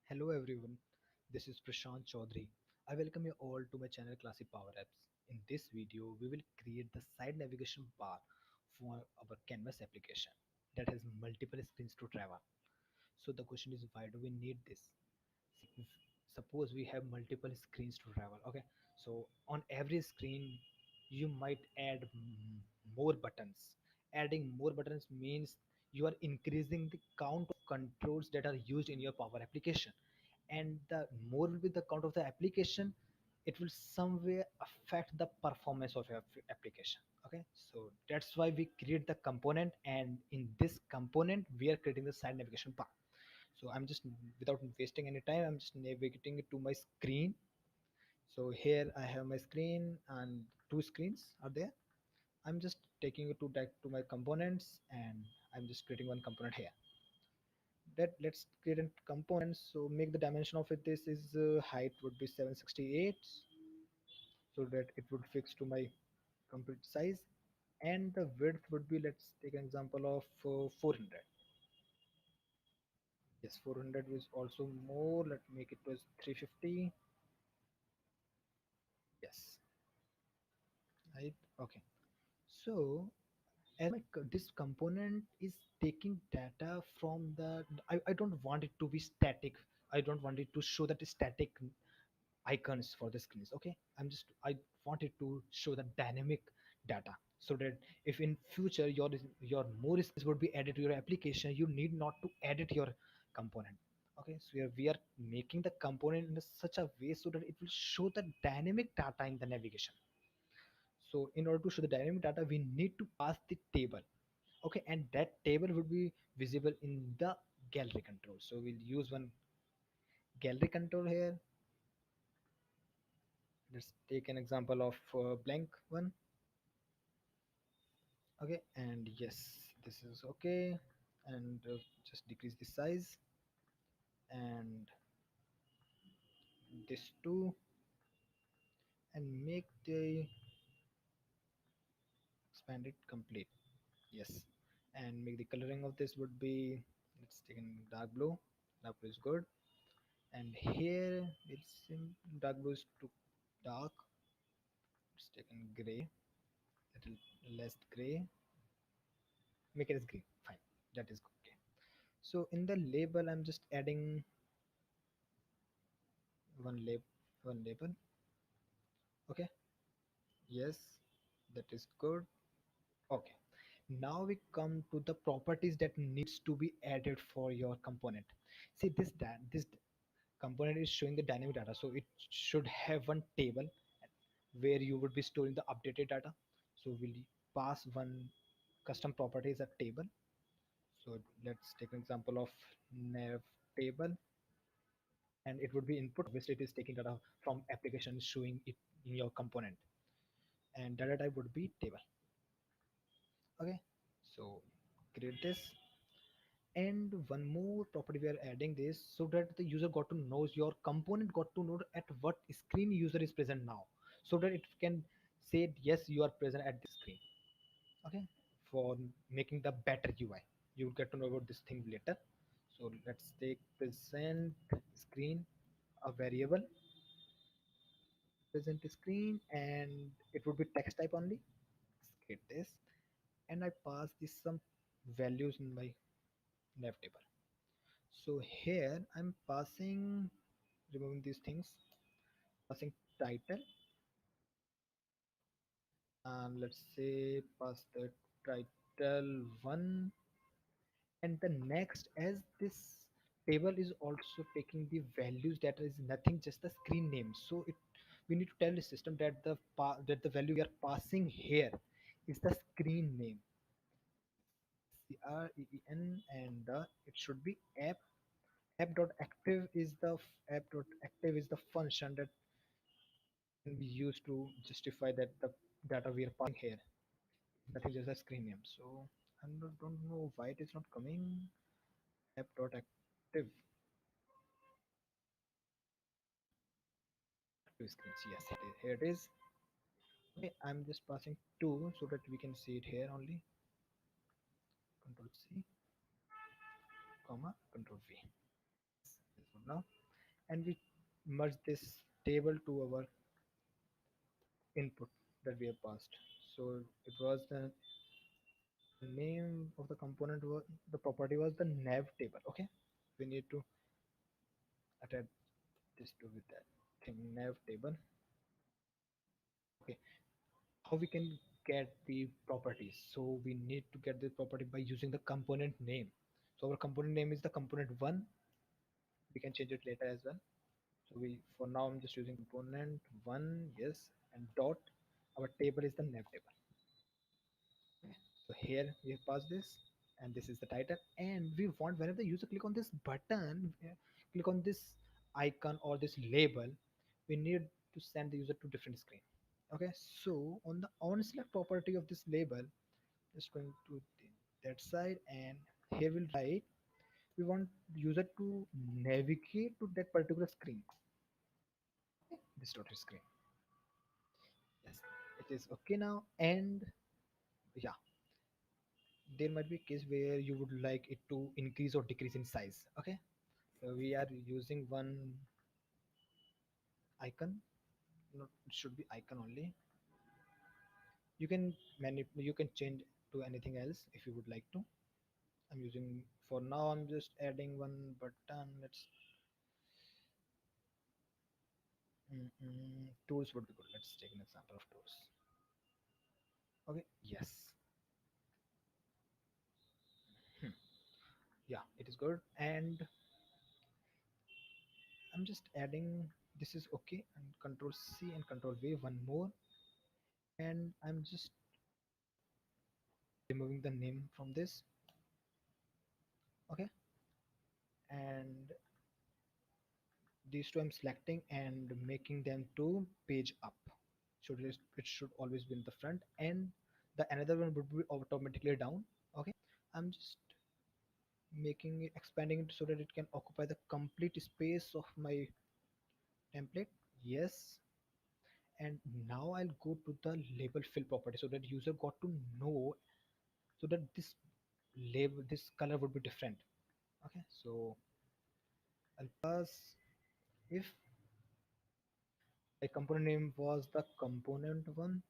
Hello everyone, this is Prashant Chaudhary. I welcome you all to my channel Classic Power Apps. In this video, we will create the side navigation bar for our Canvas application that has multiple screens to travel. So the question is, why do we need this? If- Suppose we have multiple screens to travel. Okay, so on every screen, you might add more buttons. Adding more buttons means you are increasing the count of controls that are used in your Power application, and the more will be the count of the application, it will somewhere affect the performance of your application. Okay, so that's why we create the component, and in this component we are creating the side navigation bar. So I'm just, without wasting any time, I'm just navigating it to my screen. So here I have my screen and two screens are there. I'm just taking it to back to my components, and I'm just creating one component here. That let's create a component. So make the dimension of it, this is height would be 768, so that it would fix to my complete size. And the width would be, let's take an example of 400. Yes, 400 is also more. Let's make it was 350. Yes, right. Okay, so as this component is taking data from the, I don't want it to be static. I don't want it to show that static icons for the screens. Okay, I wanted to show the dynamic data, so that if in future your more screens would be added to your application, you need not to edit your component. Okay, so we are making the component in such a way so that it will show the dynamic data in the navigation. So in order to show the dynamic data, we need to pass the table. Okay, and that table would be visible in the gallery control. So we'll use one gallery control here. Let's take an example of blank one. Okay, and yes, this is okay. And just decrease the size, and this too, and make the expand it complete. Yes, and make the coloring of this would be, let's take in dark blue. Dark blue is good. And here it's in dark blue is too dark. Let's take in gray, little less gray. Make it as green. Fine, that is okay. So in the label, I'm just adding one label. Okay, yes, that is good. Okay, now we come to the properties that needs to be added for your component. See, this component is showing the dynamic data, so it should have one table where you would be storing the updated data. So we'll pass one custom property as a table. So let's take an example of nav table, and it would be input. Obviously it is taking data from application, showing it in your component, and data type would be table. Okay, so create this. And one more property we are adding this, so that the user got to know, your component got to know at what screen user is present now, so that it can say yes, you are present at this screen. Okay, for making the better UI. You'll get to know about this thing later. So let's take present screen, a variable present screen, and it would be text type only. Let's get this, and I pass this some values in my nav table. So here I'm passing, removing these things, passing title, and let's say pass the title one. And the next, as this table is also taking the values, that is nothing, just the screen name. So it, we need to tell the system that that the value we are passing here is the screen name, CREEN, and it should be app.active is the app.active is the function that can be used to justify that the data we are passing here, that is just a screen name. So I don't know why it is not coming. App.active two screens. Yes, here it is. Okay, I'm just passing two so that we can see it here only. Control C, comma, Control V. This one now. and we merge this table to our input that we have passed. So it was the name of the component was the property was the nav table. Okay, we need to attach this to with that thing nav table. Okay, how we can get the properties? So we need to get the property by using the component name. So our component name is the component one. We can change it later as well. So we for now I'm just using component one, yes, and dot. Our table is the nav table. So here we have passed this, and this is the title. And we want whenever the user click on this button, click on this icon or this label, we need to send the user to different screen. Okay, so on the on select property of this label, just going to that side, and here we'll write we want user to navigate to that particular screen. Okay, this total screen. Yes, it is okay now, and yeah, there might be a case where you would like it to increase or decrease in size. Okay, so we are using one icon. Not it should be icon only. You can you can change to anything else if you would like to. I'm using for now, I'm just adding one button. Let's tools would be good. Let's take an example of tools. Okay, yes. Hmm. Yeah, it is good. And I'm just adding this is okay, and control C and control V one more, and I'm just removing the name from this. Okay, and these two I'm selecting and making them to page up. Should it should always be in the front, and the another one would be automatically down. Okay, I'm just making it expanding it so that it can occupy the complete space of my template. Yes, and now I'll go to the label fill property so that user got to know, so that this label this color would be different. Okay, so I'll pass if my component name was the component one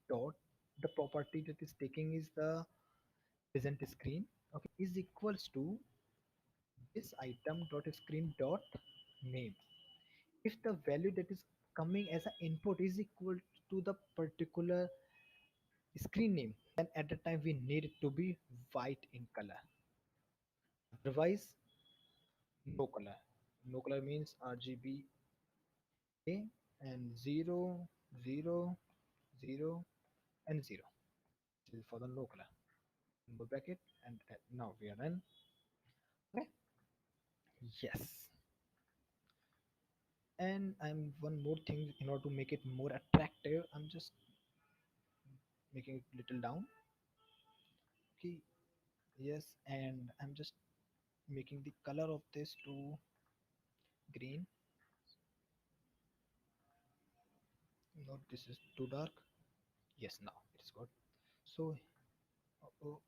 dot, the property that is taking is the present screen. Okay, is equals to this item dot screen dot name. If the value that is coming as an input is equal to the particular screen name, then at the time we need it to be white in color. Otherwise, no color. No color means RGB A and 0, 0, 0, and 0. This is for the no color. Go bracket, and now we are done. Okay. Yes. And I'm one more thing in order to make it more attractive. I'm just making it little down. Okay. Yes, and I'm just making the color of this to green. No, this is too dark. Yes, now it is good. So, oh,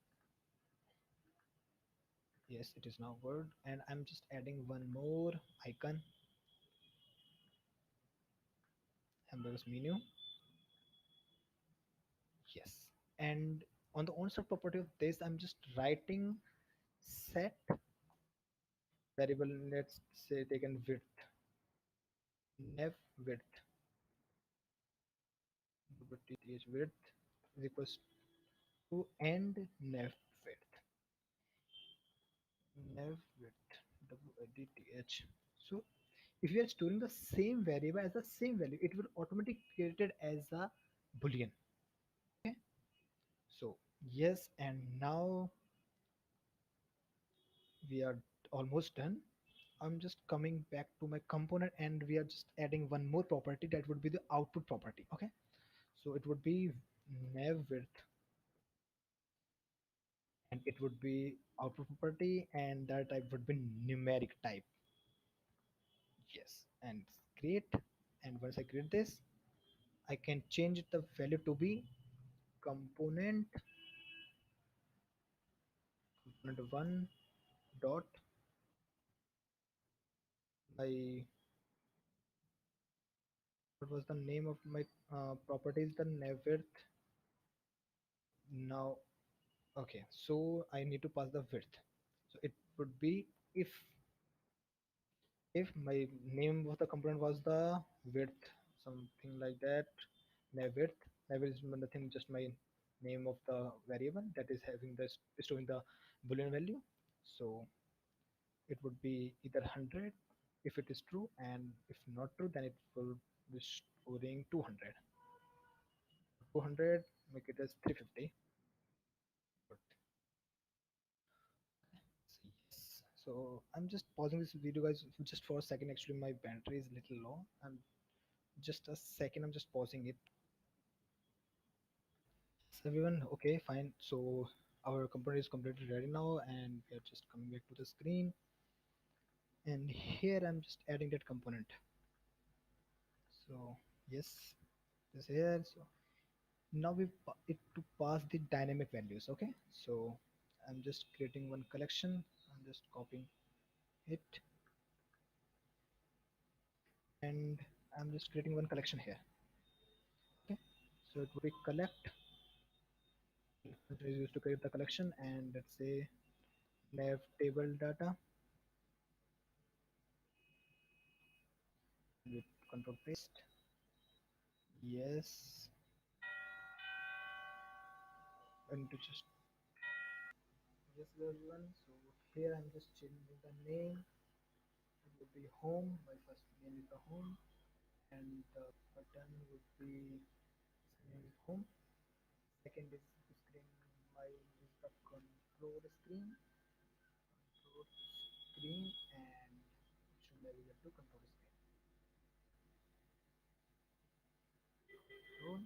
yes, it is now good. And I'm just adding one more icon, hamburgers menu. Yes. And on the onset property of this, I'm just writing set variable. Let's say taken width, nav width, width is equals to end nav width, nav width, WDTH. So if you are storing the same variable as the same value, it will automatically created as a boolean. Okay. So yes, and now we are almost done. I'm just coming back to my component, and we are just adding one more property that would be the output property. Okay, so it would be nav width, and it would be output property, and that type would be numeric type. Yes, and create. And once I create this, I can change the value to be component component one dot I what was the name of my property is the Nevirth. Now, okay, so I need to pass the width. So it would be if my name of the component was the width, something like that. Nevirth. Nevirth is nothing, just my name of the variable that is having this storing the boolean value. So it would be either 100 if it is true, and if not true, then it will be storing 200. 200, make it as 350. But yes, so I'm just pausing this video, guys, just for a second. Actually, my battery is a little low, and just a second, I'm just pausing it. So everyone, okay, fine. So our component is completely ready now, and we are just coming back to the screen. And here I'm just adding that component. So yes, this here. So now it to pass the dynamic values. Okay, so I'm just creating one collection. I'm just copying it, and I'm just creating one collection here. Okay, so it would be collect, which is used to create the collection, and let's say nav table data with control paste. Yes, and to just yes everyone. So here I'm just changing the name. It would be home. My first name is the home, and the button would be name is home. Second is screen. My is the control screen. Control screen, and it should navigate to control screen. Control.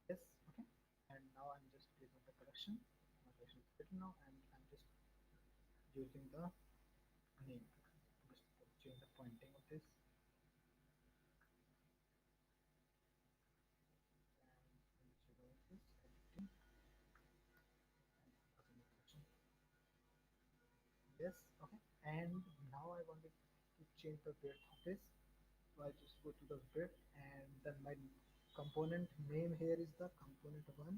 Yes. Okay. And now I'm just creating the collection. My collection is written now, and I'm just using the name. Just change the pointing of this. And editing, yes, okay. And now I wanted to change the width of this. So I just go to the width, and then my component name here is the component one.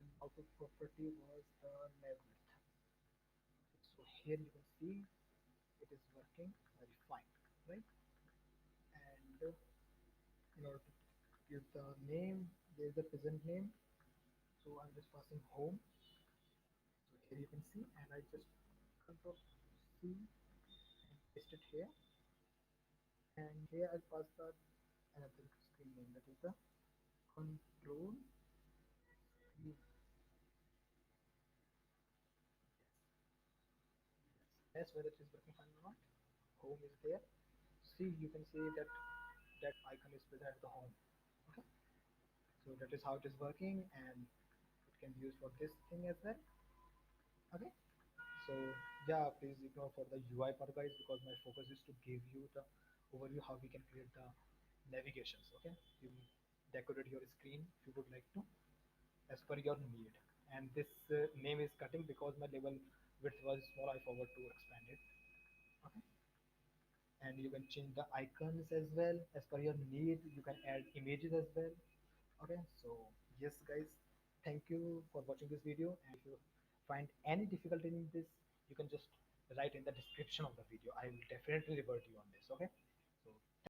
And output property was the nav width. So here you can see it is working very fine, right? And in order to give the name, there is the present name. So I'm just passing home. So here you can see, and I just control C and paste it here. And here I'll pass the another screen name, that is the control screen. Yes, whether it is working fine or not. Home is there. See, you can see that that icon is present at the home. Okay, so that is how it is working, and it can be used for this thing as well. Okay, so yeah, please ignore for the UI part, guys, because my focus is to give you the overview how we can create the navigations. Okay, you decorate your screen if you would like to as per your need. And this name is cutting because my label width was small. I forgot to expand it. Okay, and you can change the icons as well as per your need. You can add images as well. Okay, so yes, guys, thank you for watching this video. And if you find any difficulty in this, you can just write in the description of the video. I will definitely revert you on this. Okay,